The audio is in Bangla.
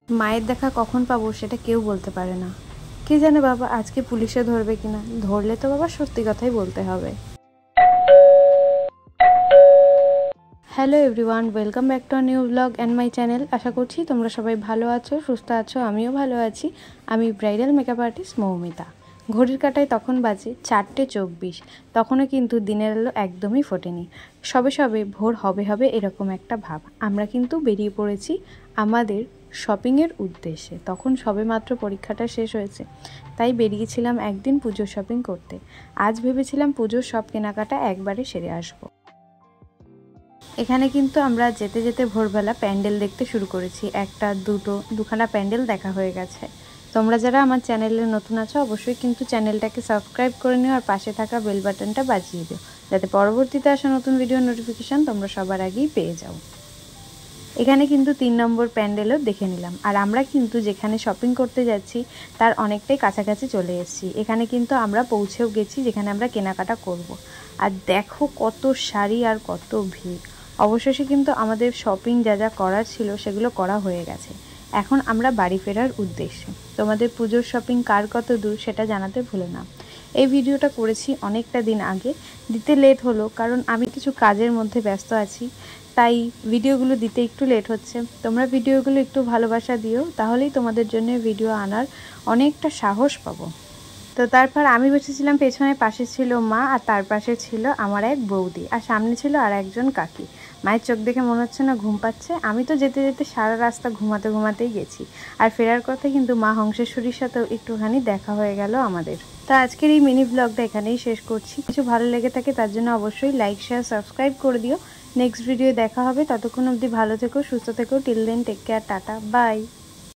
মায়ের দেখা কখন পাবো সেটা কেউ বলতে পারে না। কে জানে বাবা আজকে পুলিশে ধরবে কিনা, ধরলে তো বাবা সত্যি কথাই বলতে হবে। Hello everyone, welcome back to a new blog and my channel. আশা করছি তোমরা সবাই ভালো আছো, সুস্থ আছো, আমিও ভালো আছি। আমি ব্রাইডাল মেকআপ আর্টিস্ট মৌমিতা। ঘড়ির কাঁটায় তখন বাজে 4:24। তখনও কিন্তু দিনের আলো একদমই ফোটেনি। সবে সবে ভোর হবে হবে এরকম একটা ভাব। আমরা কিন্তু বেরিয়ে পড়েছি আমাদের শপিংয়ের উদ্দেশ্যে। তখন সবে মাত্র পরীক্ষাটা শেষ হয়েছে, তাই বেরিয়েছিলাম একদিন পুজোর শপিং করতে। আজ ভেবেছিলাম পুজোর সব কেনাকাটা একবারে সেরে আসবো। এখানে কিন্তু আমরা যেতে যেতে ভোরবেলা প্যান্ডেল দেখতে শুরু করেছি। দুখানা প্যান্ডেল দেখা হয়ে গেছে। তোমরা যারা আমার চ্যানেলে নতুন আছো অবশ্যই কিন্তু চ্যানেলটাকে সাবস্ক্রাইব করে নিও আর পাশে থাকা বেল বাটনটা বাজিয়ে দিও, যাতে পরবর্তীতে আসা নতুন ভিডিও নোটিফিকেশান তোমরা সবার আগেই পেয়ে যাও। এখানে কিন্তু 3 নম্বর প্যান্ডেলও দেখে নিলাম। আর আমরা কিন্তু যেখানে শপিং করতে যাচ্ছি তার অনেকটাই কাছাকাছি চলে এসেছি। এখানে কিন্তু আমরা পৌঁছেও গেছি যেখানে আমরা কেনাকাটা করব। আর দেখো কত শাড়ি আর কত ভিড়। অবশেষে কিন্তু আমাদের শপিং যা যা করার ছিল সেগুলো করা হয়ে গেছে। এখন আমরা বাড়ি ফেরার উদ্দেশ্যে। তোমাদের পুজোর শপিং কার কত দূর সেটা জানাতে ভুলো না। এই ভিডিওটা করেছি অনেকটা দিন আগে, দিতে লেট হলো কারণ আমি কিছু কাজের মধ্যে ব্যস্ত আছি, তাই ভিডিওগুলো দিতে একটু লেট হচ্ছে। তোমরা ভিডিওগুলো একটু ভালোবাসা দিও, তাহলেই তোমাদের জন্য ভিডিও আনার অনেকটা সাহস পাবো। তো তারপর আমি বসেছিলাম পেছনে, পাশে ছিল মা আর তার পাশে ছিল আমার এক বৌদি আর সামনে ছিল আর একজন কাকি। মায়ের চোখ দেখে মনে হচ্ছে না ঘুম পাচ্ছে। আমি তো যেতে যেতে সারা রাস্তা ঘুমাতে ঘুমাতেই গেছি। আর ফেরার কথা কিন্তু মা হংসেশ্বরীর সাথেও একটুখানি দেখা হয়ে গেল আমাদের। তো আজকের এই মিনি ব্লগটা এখানেই শেষ করছি। কিছু ভালো লেগে থাকে তার জন্য অবশ্যই লাইক শেয়ার সাবস্ক্রাইব করে দিও। নেক্সট ভিডিও দেখা হবে, ততক্ষণ অবধি ভালো থেকো, সুস্থ থেকো। Till then take care, tata, by.